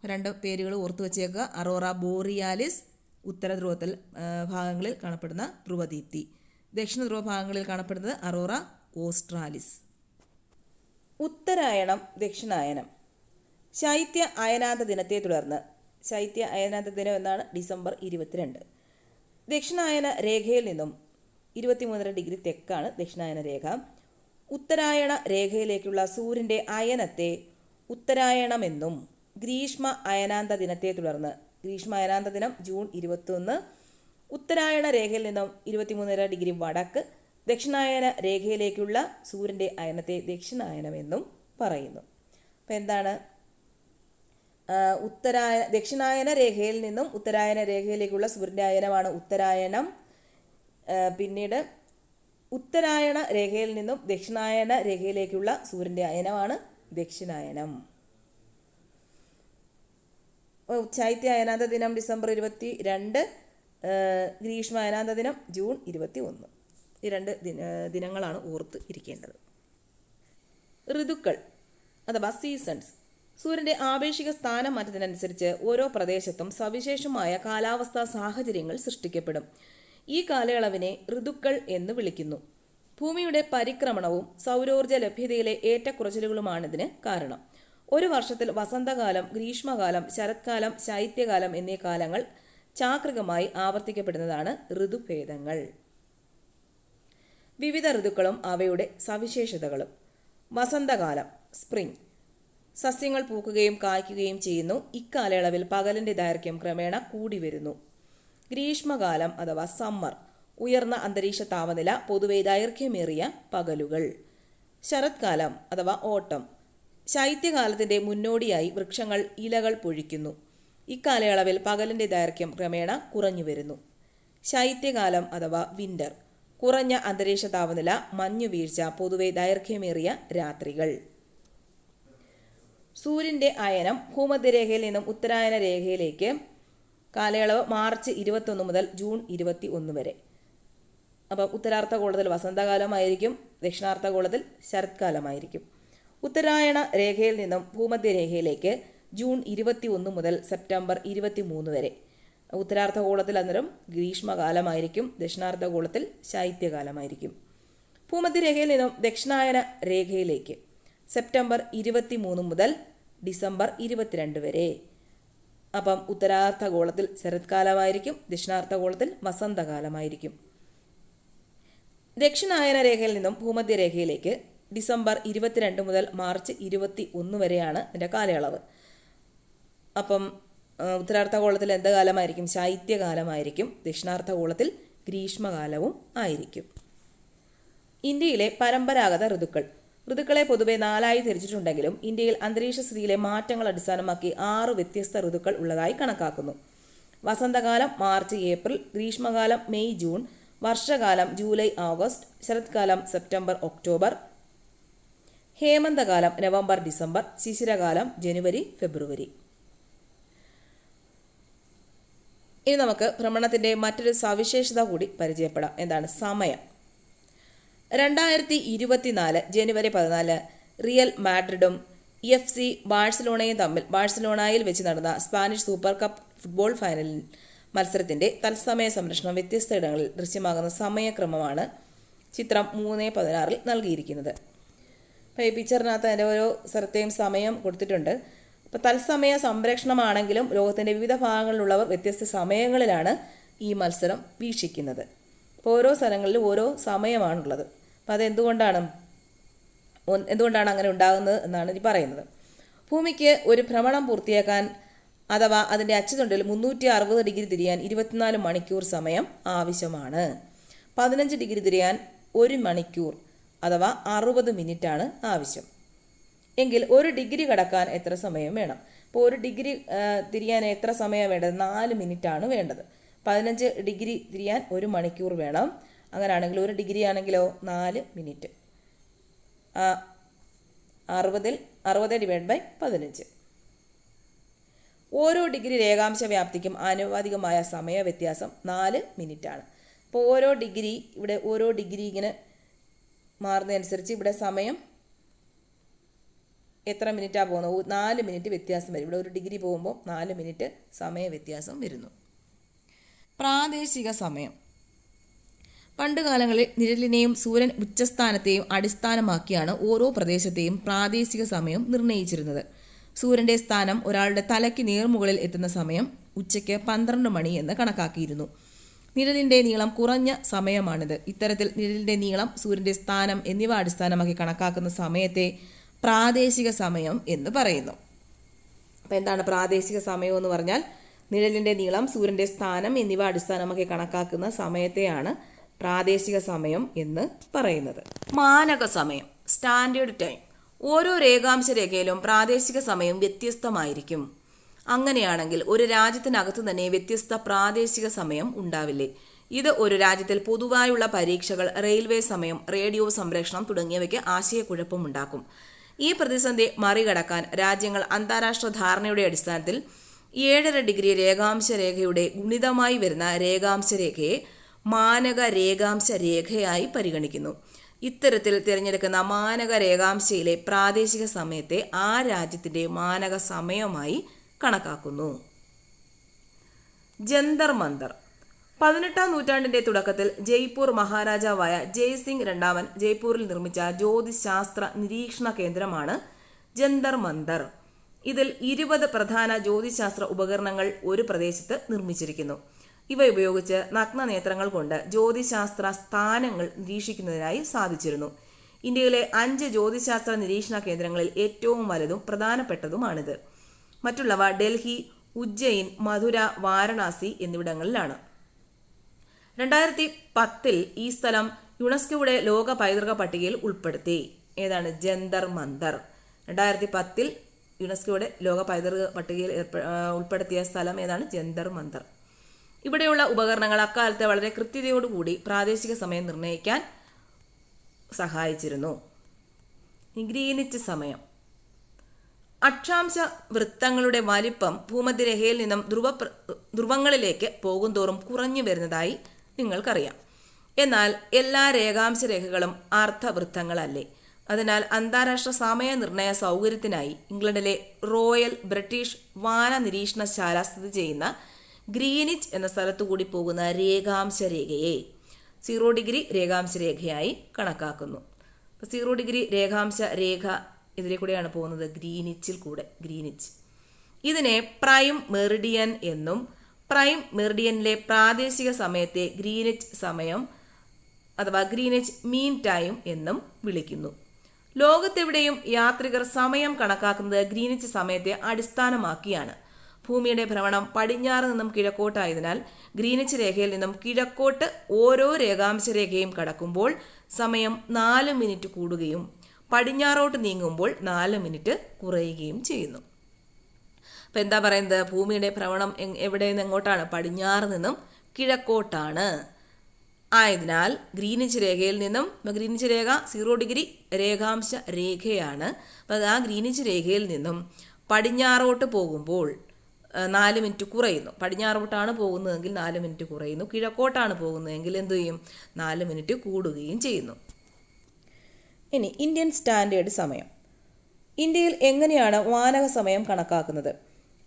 രണ്ട് പേരുകൾ ഓർത്തു വച്ചേക്കുക. അറോറ ബോറിയാലിസ് ഉത്തര ധ്രുവത്തിൽ ഭാഗങ്ങളിൽ കാണപ്പെടുന്ന ധ്രുവദീപ്തി. ദക്ഷിണ ധ്രുവ ഭാഗങ്ങളിൽ കാണപ്പെടുന്നത് അറോറ ഓസ്ട്രാലിസ്. ഉത്തരായണം ദക്ഷിണായനം. ശൈത്യ അയനാന്ത ദിനത്തെ തുടർന്ന്, ശൈത്യ അയനാന്ത ദിനം എന്നാണ് ഡിസംബർ 22. ദക്ഷിണായന രേഖയിൽ നിന്നും 23 ഡിഗ്രി തെക്കാണ് ദക്ഷിണായന രേഖ. ഉത്തരായണ രേഖയിലേക്കുള്ള സൂര്യൻ്റെ അയനത്തെ ഉത്തരായണമെന്നും ഗ്രീഷ്മ അയനാന്ത ദിനത്തെ തുടർന്ന്, ഗ്രീഷ്മ അയനാന്ത ദിനം ജൂൺ 21, ഉത്തരായണ രേഖയിൽ നിന്നും 23 ഡിഗ്രി വടക്ക് ദക്ഷിണായന രേഖയിലേക്കുള്ള സൂര്യൻ്റെ അയനത്തെ ദക്ഷിണായനമെന്നും പറയുന്നു. അപ്പം എന്താണ്? ദക്ഷിണായന രേഖയിൽ നിന്നും ഉത്തരായന രേഖയിലേക്കുള്ള സൂര്യൻ്റെ അയനമാണ് ഉത്തരായണം. പിന്നീട് ഉത്തരായണ രേഖയിൽ നിന്നും ദക്ഷിണായന രേഖയിലേക്കുള്ള സൂര്യൻ്റെ അയനമാണ് ദക്ഷിണായനം. ശൈത്യ അയനാന്ത ദിനം ഡിസംബർ 22, ഗ്രീഷ്മ അയനാന്ത ദിനം ജൂൺ 21. ഈ രണ്ട് ദിനങ്ങളാണ് ഓർത്ത് ഇരിക്കേണ്ടത്. ഋതുക്കൾ അഥവാ സീസൺസ്. സൂര്യൻ്റെ ആപേക്ഷിക സ്ഥാനം മാറ്റത്തിനനുസരിച്ച് ഓരോ പ്രദേശത്തും സവിശേഷമായ കാലാവസ്ഥാ സാഹചര്യങ്ങൾ സൃഷ്ടിക്കപ്പെടും. ഈ കാലയളവിനെ ഋതുക്കൾ എന്ന് വിളിക്കുന്നു. ഭൂമിയുടെ പരിക്രമണവും സൗരോർജ്ജ ലഭ്യതയിലെ ഏറ്റക്കുറച്ചിലുകളുമാണിതിന് കാരണം. ഒരു വർഷത്തിൽ വസന്തകാലം, ഗ്രീഷ്മകാലം, ശരത്കാലം, ശൈത്യകാലം എന്നീ കാലങ്ങൾ ചാക്രികമായി ആവർത്തിക്കപ്പെടുന്നതാണ് ഋതുഭേദങ്ങൾ. വിവിധ ഋതുക്കളും അവയുടെ സവിശേഷതകളും. വസന്തകാലം സ്പ്രിംഗ്. സസ്യങ്ങൾ പൂക്കുകയും കായ്ക്കുകയും ചെയ്യുന്നു. ഇക്കാലയളവിൽ പകലിൻ്റെ ദൈർഘ്യം ക്രമേണ കൂടി വരുന്നു. ഗ്രീഷ്മകാലം അഥവാ സമ്മർ. ഉയർന്ന അന്തരീക്ഷ താപനില, പൊതുവെ ദൈർഘ്യമേറിയ പകലുകൾ. ശരത്കാലം അഥവാ ഓട്ടം. ശൈത്യകാലത്തിൻ്റെ മുന്നോടിയായി വൃക്ഷങ്ങൾ ഇലകൾ പൊഴിക്കുന്നു. ഇക്കാലയളവിൽ പകലിൻ്റെ ദൈർഘ്യം ക്രമേണ കുറഞ്ഞു വരുന്നു. ശൈത്യകാലം അഥവാ വിന്റർ. കുറഞ്ഞ അന്തരീക്ഷ താപനില, മഞ്ഞുവീഴ്ച, പൊതുവെ ദൈർഘ്യമേറിയ രാത്രികൾ. സൂര്യൻ്റെ അയനം ഭൂമധ്യരേഖയിൽ നിന്നും ഉത്തരായന രേഖയിലേക്ക് കാലയളവ് മാർച്ച് 21 മുതൽ ജൂൺ 21 വരെ. അപ്പം ഉത്തരാർദ്ധഗോളത്തിൽ വസന്തകാലമായിരിക്കും, ദക്ഷിണാർദ്ധഗോളത്തിൽ ശരത്കാലമായിരിക്കും. ഉത്തരായണ രേഖയിൽ നിന്നും ഭൂമധ്യരേഖയിലേക്ക് ജൂൺ 21 മുതൽ സെപ്റ്റംബർ 23 വരെ. ഉത്തരാർദ്ധഗോളത്തിൽ അന്നേരം ഗ്രീഷ്മകാലമായിരിക്കും, ദക്ഷിണാർദ്ധഗോളത്തിൽ ശൈത്യകാലമായിരിക്കും. ഭൂമധ്യരേഖയിൽ നിന്നും ദക്ഷിണായന രേഖയിലേക്ക് സെപ്റ്റംബർ 23 മുതൽ ഡിസംബർ 22 വരെ. അപ്പം ഉത്തരാർദ്ധഗോളത്തിൽ ശരത്കാലമായിരിക്കും, ദക്ഷിണാർദ്ധഗോളത്തിൽ വസന്തകാലമായിരിക്കും. ദക്ഷിണായന രേഖയിൽ നിന്നും ഭൂമധ്യരേഖയിലേക്ക് ഡിസംബർ 22 മുതൽ മാർച്ച് 21 വരെയാണ് ഇതിൻ്റെ കാലയളവ്. അപ്പം ഉത്തരാർദ്ധഗോളത്തിൽ എന്ത് കാലമായിരിക്കും? ശൈത്യകാലമായിരിക്കും. ദക്ഷിണാർദ്ധഗോളത്തിൽ ഗ്രീഷ്മകാലവും ആയിരിക്കും. ഇന്ത്യയിലെ പരമ്പരാഗത ഋതുക്കൾ. ഋതുക്കളെ പൊതുവെ 4ആയി തിരിച്ചിട്ടുണ്ടെങ്കിലും ഇന്ത്യയിൽ അന്തരീക്ഷസ്ഥിതിയിലെ മാറ്റങ്ങൾ അടിസ്ഥാനമാക്കി 6 വ്യത്യസ്ത ഋതുക്കൾ ഉള്ളതായി കണക്കാക്കുന്നു. വസന്തകാലം മാർച്ച് ഏപ്രിൽ, ഗ്രീഷ്മകാലം മെയ് ജൂൺ, വർഷകാലം ജൂലൈ ഓഗസ്റ്റ്, ശരത്കാലം സെപ്റ്റംബർ ഒക്ടോബർ, ഹേമന്തകാലം നവംബർ ഡിസംബർ, ശിശിരകാലം ജനുവരി ഫെബ്രുവരി. ഇനി നമുക്ക് ഭ്രമണത്തിൻ്റെ മറ്റൊരു സവിശേഷത കൂടി പരിചയപ്പെടാം. എന്താണ്? സമയം. 2024 ജനുവരി 14 റിയൽ മാഡ്രിഡും FC ബാഴ്സലോണയും തമ്മിൽ ബാഴ്സലോണയിൽ വെച്ച് നടന്ന Spanish super cup football final മത്സരത്തിൻ്റെ തത്സമയ സംരക്ഷണം വ്യത്യസ്ത ഇടങ്ങളിൽ ദൃശ്യമാകുന്ന സമയക്രമമാണ് ചിത്രം 3:16 നൽകിയിരിക്കുന്നത്. അപ്പോൾ ഈ പിക്ചറിനകത്ത് അതിൻ്റെ ഓരോ സ്ഥലത്തെയും സമയം കൊടുത്തിട്ടുണ്ട്. അപ്പോൾ തത്സമയ സംപ്രേഷണമാണെങ്കിലും ലോകത്തിൻ്റെ വിവിധ ഭാഗങ്ങളിലുള്ളവർ വ്യത്യസ്ത സമയങ്ങളിലാണ് ഈ മത്സരം വീക്ഷിക്കുന്നത്. അപ്പോൾ ഓരോ സ്ഥലങ്ങളിലും ഓരോ സമയമാണുള്ളത്. അപ്പോൾ അതെന്തുകൊണ്ടാണ് അങ്ങനെ ഉണ്ടാകുന്നത് എന്നാണ് ഇനി പറയുന്നത്. ഭൂമിക്ക് ഒരു ഭ്രമണം പൂർത്തിയാക്കാൻ അഥവാ അതിൻ്റെ അച്ചുതണ്ടിൽ 360 ഡിഗ്രി തിരിയാൻ 24 മണിക്കൂർ സമയം ആവശ്യമാണ്. 15 ഡിഗ്രി തിരിയാൻ 1 മണിക്കൂർ അഥവാ 60 മിനിറ്റാണ് ആവശ്യം. എങ്കിൽ 1 ഡിഗ്രി കടക്കാൻ എത്ര സമയം വേണം? അപ്പോൾ 1 ഡിഗ്രി തിരിയാൻ എത്ര സമയം വേണ്ടത്? 4 മിനിറ്റാണ് വേണ്ടത്. 15 ഡിഗ്രി തിരിയാൻ 1 മണിക്കൂർ വേണം. അങ്ങനെയാണെങ്കിൽ 1 ഡിഗ്രി ആണെങ്കിലോ 4 മിനിറ്റ്. 60/15. ഓരോ ഡിഗ്രി രേഖാംശ വ്യാപ്തിക്കും ആനുപാതികമായ സമയ വ്യത്യാസം 4 മിനിറ്റാണ്. അപ്പോൾ ഓരോ ഡിഗ്രി ഇങ്ങനെ മാറുന്നതനുസരിച്ച് ഇവിടെ സമയം എത്ര മിനിറ്റാണ് പോകുന്നത്? 4 മിനിറ്റ് വ്യത്യാസം വരും. ഇവിടെ 1 ഡിഗ്രി പോകുമ്പോൾ 4 മിനിറ്റ് സമയ വ്യത്യാസം വരുന്നു. പ്രാദേശിക സമയം. പണ്ടുകാലങ്ങളിൽ നിഴലിനെയും സൂര്യൻ ഉച്ചസ്ഥാനത്തെയും അടിസ്ഥാനമാക്കിയാണ് ഓരോ പ്രദേശത്തെയും പ്രാദേശിക സമയം നിർണയിച്ചിരുന്നത്. സൂര്യൻ്റെ സ്ഥാനം ഒരാളുടെ തലയ്ക്ക് നേർമുകളിൽ എത്തുന്ന സമയം ഉച്ചയ്ക്ക് 12 മണി എന്ന് കണക്കാക്കിയിരുന്നു. നിഴലിൻ്റെ നീളം കുറഞ്ഞ സമയമാണിത്. ഇത്തരത്തിൽ നിഴലിൻ്റെ നീളം, സൂര്യൻ്റെ സ്ഥാനം എന്നിവ അടിസ്ഥാനമാക്കി കണക്കാക്കുന്ന സമയത്തെ പ്രാദേശിക സമയം എന്ന് പറയുന്നു. അപ്പോൾ എന്താണ് പ്രാദേശിക സമയം എന്ന് പറഞ്ഞാൽ? നിഴലിൻ്റെ നീളം, സൂര്യൻ്റെ സ്ഥാനം എന്നിവ അടിസ്ഥാനമാക്കി കണക്കാക്കുന്ന സമയത്തെയാണ് പ്രാദേശിക സമയം എന്ന് പറയുന്നത്. മാനക സമയം, സ്റ്റാൻഡേർഡ് ടൈം. ഓരോ രേഖാംശ രേഖയിലും പ്രാദേശിക സമയം വ്യത്യസ്തമായിരിക്കും. അങ്ങനെയാണെങ്കിൽ ഒരു രാജ്യത്തിനകത്ത് തന്നെ വ്യത്യസ്ത പ്രാദേശിക സമയം ഉണ്ടാവില്ലേ? ഇത് ഒരു രാജ്യത്തിൽ പൊതുവായുള്ള പരീക്ഷകൾ, റെയിൽവേ സമയം, റേഡിയോ സംപ്രേഷണം തുടങ്ങിയവയ്ക്ക് ആശയക്കുഴപ്പമുണ്ടാക്കും. ഈ പ്രതിസന്ധി മറികടക്കാൻ രാജ്യങ്ങൾ അന്താരാഷ്ട്ര ധാരണയുടെ അടിസ്ഥാനത്തിൽ 7.5 ഡിഗ്രി രേഖാംശ രേഖയുടെ ഗുണിതമായി വരുന്ന രേഖാംശ രേഖയെ മാനക രേഖാംശ രേഖയായി പരിഗണിക്കുന്നു. ഇത്തരത്തിൽ തിരഞ്ഞെടുക്കുന്ന മാനക രേഖാംശയിലെ പ്രാദേശിക സമയത്തെ ആ രാജ്യത്തിൻ്റെ മാനക സമയമായി കണക്കാക്കുന്നു. ജന്തർ മന്തർ. 18-ാം നൂറ്റാണ്ടിന്റെ തുടക്കത്തിൽ ജയ്പൂർ മഹാരാജാവായ ജയ്സിംഗ് രണ്ടാമൻ ജയ്പൂരിൽ നിർമ്മിച്ച ജ്യോതിശാസ്ത്ര നിരീക്ഷണ കേന്ദ്രമാണ് ജന്തർ മന്തർ. ഇതിൽ 20 പ്രധാന ജ്യോതിശാസ്ത്ര ഉപകരണങ്ങൾ ഒരു പ്രദേശത്ത് നിർമ്മിച്ചിരിക്കുന്നു. ഇവ ഉപയോഗിച്ച് നഗ്നനേത്രങ്ങൾ കൊണ്ട് ജ്യോതിശാസ്ത്ര സ്ഥാനങ്ങൾ നിരീക്ഷിക്കുന്നതിനായി സാധിച്ചിരുന്നു. ഇന്ത്യയിലെ 5 ജ്യോതിശാസ്ത്ര നിരീക്ഷണ കേന്ദ്രങ്ങളിൽ ഏറ്റവും വലുതും പ്രധാനപ്പെട്ടതുമാണിത്. മറ്റുള്ളവ ഡൽഹി, ഉജ്ജയിൻ, മധുര, വാരണാസി എന്നിവിടങ്ങളിലാണ്. 2010 ഈ സ്ഥലം യുനെസ്കോയുടെ ലോക പൈതൃക പട്ടികയിൽ ഉൾപ്പെടുത്തി. ഏതാണ്? ജന്തർ മന്തർ. 2010 യുനെസ്കോയുടെ ലോക പൈതൃക പട്ടികയിൽ ഉൾപ്പെടുത്തിയ സ്ഥലം ഏതാണ്? ജന്തർ മന്തർ. ഇവിടെയുള്ള ഉപകരണങ്ങൾ അക്കാലത്ത് വളരെ കൃത്യതയോടുകൂടി പ്രാദേശിക സമയം നിർണ്ണയിക്കാൻ സഹായിച്ചിരുന്നു. ഗ്രീനിച്ച് സമയം. അക്ഷാംശ വൃത്തങ്ങളുടെ വലിപ്പം ഭൂമധ്യരേഖയിൽ നിന്നും ധ്രുവങ്ങളിലേക്ക് പോകുന്തോറും കുറഞ്ഞു വരുന്നതായി നിങ്ങൾക്കറിയാം. എന്നാൽ എല്ലാ രേഖാംശ രേഖകളും അർദ്ധവൃത്തങ്ങളല്ലേ. അതിനാൽ അന്താരാഷ്ട്ര സമയ നിർണയ സൗകര്യത്തിനായി ഇംഗ്ലണ്ടിലെ റോയൽ ബ്രിട്ടീഷ് വാന നിരീക്ഷണശാല സ്ഥിതി ചെയ്യുന്ന ഗ്രീനിച്ച് എന്ന സ്ഥലത്തുകൂടി പോകുന്ന രേഖാംശ രേഖയെ 0 ഡിഗ്രി രേഖാംശ രേഖയായി കണക്കാക്കുന്നു. 0 ഡിഗ്രി രേഖാംശ രേഖ ഇതിലെ കൂടെയാണ് പോകുന്നത്, ഗ്രീനിച്ചിൽ കൂടെ. ഗ്രീനിച്ച് ഇതിനെ പ്രൈം മെറിഡിയൻ എന്നും പ്രൈം മെറിഡിയനിലെ പ്രാദേശിക സമയത്തെ ഗ്രീനിച്ച് സമയം അഥവാ ഗ്രീനിച്ച് മീൻ ടൈം എന്നും വിളിക്കുന്നു. ലോകത്തെവിടെയും യാത്രികർ സമയം കണക്കാക്കുന്നത് ഗ്രീനിച്ച് സമയത്തെ അടിസ്ഥാനമാക്കിയാണ്. ഭൂമിയുടെ ഭ്രമണം പടിഞ്ഞാറ് നിന്നും കിഴക്കോട്ടായതിനാൽ ഗ്രീനിച്ച് രേഖയിൽ നിന്നും കിഴക്കോട്ട് ഓരോ രേഖാംശ രേഖയും കടക്കുമ്പോൾ സമയം 4 മിനിറ്റ് കൂടുകയും പടിഞ്ഞാറോട്ട് നീങ്ങുമ്പോൾ 4 മിനിറ്റ് കുറയുകയും ചെയ്യുന്നു. അപ്പം എന്താ പറയുന്നത്? ഭൂമിയുടെ ഭ്രമണം എവിടെ നിന്ന് എങ്ങോട്ടാണ്? പടിഞ്ഞാറ് നിന്നും കിഴക്കോട്ടാണ്. ആയതിനാൽ ഗ്രീനിച്ച് രേഖയിൽ നിന്നും, ഗ്രീനിച്ച് രേഖ 0 ഡിഗ്രി രേഖാംശ രേഖയാണ്. അപ്പം ആ ഗ്രീനിച്ച് രേഖയിൽ നിന്നും പടിഞ്ഞാറോട്ട് പോകുമ്പോൾ 4 മിനിറ്റ് കുറയുന്നു. പടിഞ്ഞാറോട്ടാണ് പോകുന്നതെങ്കിൽ 4 മിനിറ്റ് കുറയുന്നു. കിഴക്കോട്ടാണ് പോകുന്നതെങ്കിൽ എന്തു ചെയ്യും? 4 മിനിറ്റ് കൂടുകയും ചെയ്യുന്നു. ഇനി ഇന്ത്യൻ സ്റ്റാൻഡേർഡ് സമയം. ഇന്ത്യയിൽ എങ്ങനെയാണ് മാനക സമയം കണക്കാക്കുന്നത്?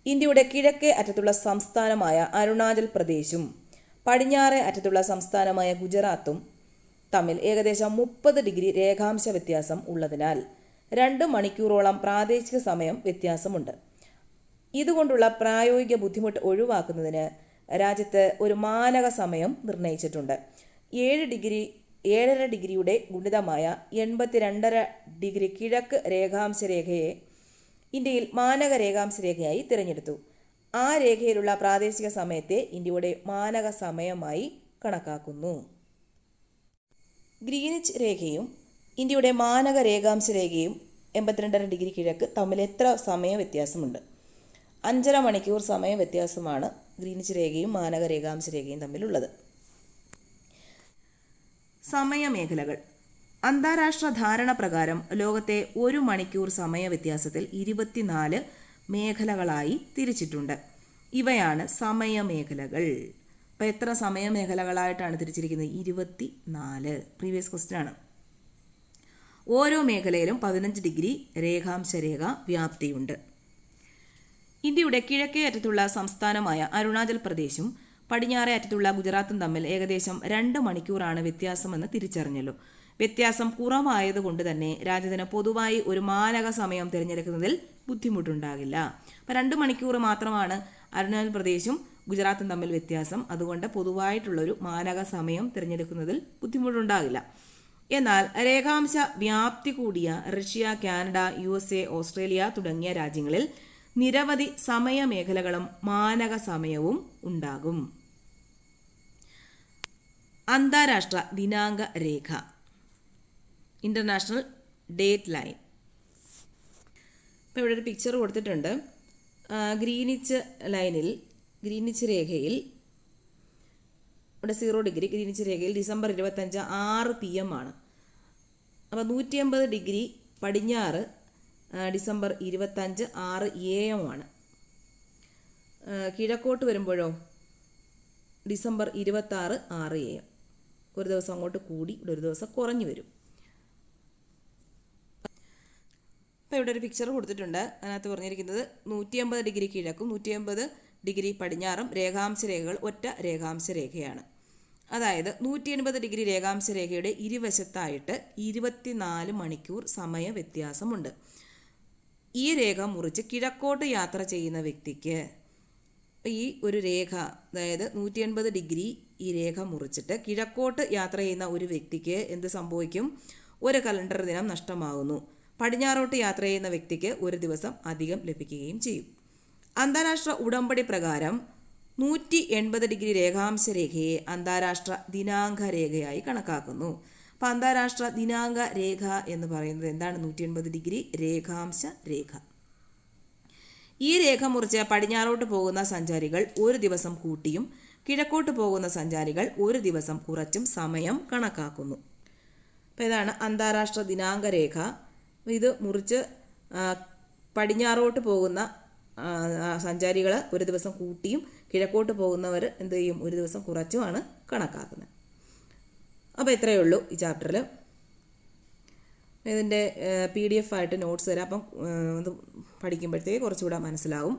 ഇന്ത്യയുടെ കിഴക്കേ അറ്റത്തുള്ള സംസ്ഥാനമായ അരുണാചൽ പ്രദേശും പടിഞ്ഞാറേ അറ്റത്തുള്ള സംസ്ഥാനമായ ഗുജറാത്തും തമ്മിൽ ഏകദേശം 30 ഡിഗ്രി രേഖാംശ വ്യത്യാസം ഉള്ളതിനാൽ 2 മണിക്കൂറോളം പ്രാദേശിക സമയം വ്യത്യാസമുണ്ട്. ഇതുകൊണ്ടുള്ള പ്രായോഗിക ബുദ്ധിമുട്ട് ഒഴിവാക്കുന്നതിന് രാജ്യത്ത് ഒരു മാനക സമയം നിർണയിച്ചിട്ടുണ്ട്. 7.5 ഡിഗ്രിയുടെ ഗുണിതമായ 82.5 ഡിഗ്രി കിഴക്ക് രേഖാംശ രേഖയെ ഇന്ത്യയിൽ മാനക രേഖാംശ രേഖയായി തിരഞ്ഞെടുത്തു. ആ രേഖയിലുള്ള പ്രാദേശിക സമയത്തെ ഇന്ത്യയുടെ മാനക സമയമായി കണക്കാക്കുന്നു. ഗ്രീനിച്ച് രേഖയും ഇന്ത്യയുടെ മാനക രേഖാംശ രേഖയും 82.5 ഡിഗ്രി കിഴക്ക് തമ്മിൽ എത്ര സമയ വ്യത്യാസമുണ്ട്? 5.5 മണിക്കൂർ സമയ വ്യത്യാസമാണ് ഗ്രീനിച്ച് രേഖയും മാനക രേഖാംശ രേഖയും തമ്മിലുള്ളത്. സമയമേഖലകൾ. അന്താരാഷ്ട്ര ധാരണ പ്രകാരം ലോകത്തെ 1 മണിക്കൂർ സമയ വ്യത്യാസത്തിൽ 24 മേഖലകളായി തിരിച്ചിട്ടുണ്ട്. ഇവയാണ് സമയമേഖലകൾ. അപ്പോൾ എത്ര സമയമേഖലകളായിട്ടാണ് തിരിച്ചിരിക്കുന്നത്? 24. പ്രീവിയസ് ക്വസ്റ്റ്യൻ ആണ്. ഓരോ മേഖലയിലും 15 ഡിഗ്രി രേഖാംശ രേഖ വ്യാപ്തിയുണ്ട്. ഇന്ത്യയുടെ കിഴക്കേ അറ്റത്തുള്ള സംസ്ഥാനമായ അരുണാചൽ പ്രദേശും പടിഞ്ഞാറേ അറ്റത്തുള്ള ഗുജറാത്തും തമ്മിൽ ഏകദേശം 2 മണിക്കൂറാണ് വ്യത്യാസമെന്ന് തിരിച്ചറിഞ്ഞല്ലോ. വ്യത്യാസം കുറവായതുകൊണ്ട് തന്നെ രാജ്യത്തിന് പൊതുവായി ഒരു മാനക സമയം തിരഞ്ഞെടുക്കുന്നതിൽ ബുദ്ധിമുട്ടുണ്ടാകില്ല. അപ്പോൾ 2 മണിക്കൂർ മാത്രമാണ് അരുണാചൽ പ്രദേശും ഗുജറാത്തും തമ്മിൽ വ്യത്യാസം. അതുകൊണ്ട് പൊതുവായിട്ടുള്ളൊരു മാനക സമയം തിരഞ്ഞെടുക്കുന്നതിൽ ബുദ്ധിമുട്ടുണ്ടാകില്ല. എന്നാൽ രേഖാംശ വ്യാപ്തി കൂടിയ റഷ്യ, കാനഡ, USA, ഓസ്ട്രേലിയ തുടങ്ങിയ രാജ്യങ്ങളിൽ നിരവധി സമയമേഖലകളും മാനക സമയവും ഉണ്ടാകും. അന്താരാഷ്ട്ര ദിനാങ്ക രേഖ, ഇന്റർനാഷണൽ ഡേറ്റ് ലൈൻ. ഇപ്പോൾ ഇവിടെ ഒരു പിക്ചർ കൊടുത്തിട്ടുണ്ട്. ഗ്രീനിച്ച് രേഖയിൽ ഇവിടെ 0 ഡിഗ്രി ഗ്രീനിച്ച് രേഖയിൽ ഡിസംബർ 25 6 PM ആണ്. അപ്പോൾ 180 ഡിഗ്രി പടിഞ്ഞാറ് ഡിസംബർ 25 6 AM ആണ്. കിഴക്കോട്ട് വരുമ്പോഴോ ഡിസംബർ 26 6 AM. ഒരു ദിവസം അങ്ങോട്ട് കൂടി ഒരു ദിവസം കുറഞ്ഞു വരും. അപ്പോൾ ഇവിടെ ഒരു പിക്ചർ കൊടുത്തിട്ടുണ്ട്. അതിനകത്ത് പറഞ്ഞിരിക്കുന്നത് 180 ഡിഗ്രി കിഴക്കും 180 ഡിഗ്രി പടിഞ്ഞാറും രേഖാംശ രേഖകൾ ഒറ്റ രേഖാംശ രേഖയാണ്. അതായത് 180 ഡിഗ്രി രേഖാംശ രേഖയുടെ ഇരുവശത്തായിട്ട് 24 മണിക്കൂർ സമയ വ്യത്യാസമുണ്ട്. ഈ രേഖ മുറിച്ച് കിഴക്കോട്ട് യാത്ര ചെയ്യുന്ന വ്യക്തിക്ക് ഈ ഒരു രേഖ, അതായത് 180 ഡിഗ്രി ഈ രേഖ മുറിച്ചിട്ട് കിഴക്കോട്ട് യാത്ര ചെയ്യുന്ന ഒരു വ്യക്തിക്ക് എന്ത് സംഭവിക്കും? ഒരു കലണ്ടർ ദിനം നഷ്ടമാകുന്നു. പടിഞ്ഞാറോട്ട് യാത്ര ചെയ്യുന്ന വ്യക്തിക്ക് ഒരു ദിവസം അധികം ലഭിക്കുകയും ചെയ്യും. അന്താരാഷ്ട്ര ഉടമ്പടി പ്രകാരം 180 ഡിഗ്രി രേഖാംശ രേഖയെ അന്താരാഷ്ട്ര ദിനാങ്ക രേഖയായി കണക്കാക്കുന്നു. അപ്പോൾ അന്താരാഷ്ട്ര ദിനാങ്ക രേഖ എന്ന് പറയുന്നത് എന്താണ്? 180 ഡിഗ്രി രേഖാംശ രേഖ. ഈ രേഖ മുറിച്ച് പടിഞ്ഞാറോട്ട് പോകുന്ന സഞ്ചാരികൾ ഒരു ദിവസം കൂട്ടിയും കിഴക്കോട്ട് പോകുന്ന സഞ്ചാരികൾ ഒരു ദിവസം കുറച്ചും സമയം കണക്കാക്കുന്നു. അപ്പോൾ ഇതാണ് അന്താരാഷ്ട്ര ദിനാങ്ക രേഖ. ഇത് മുറിച്ച് പടിഞ്ഞാറോട്ട് പോകുന്ന സഞ്ചാരികൾ ഒരു ദിവസം കൂട്ടിയും കിഴക്കോട്ട് പോകുന്നവർ എന്ത് ചെയ്യും? ഒരു ദിവസം കുറച്ചുമാണ് കണക്കാക്കുന്നത്. അപ്പോൾ ഇത്രയേ ഉള്ളൂ ഈ ചാപ്റ്ററിൽ. ഇതിൻ്റെ PDF ആയിട്ട് നോട്ട്സ് തരാം. അപ്പം ഇത് പഠിക്കുമ്പോഴത്തേക്ക് കുറച്ചുകൂടെ മനസ്സിലാവും.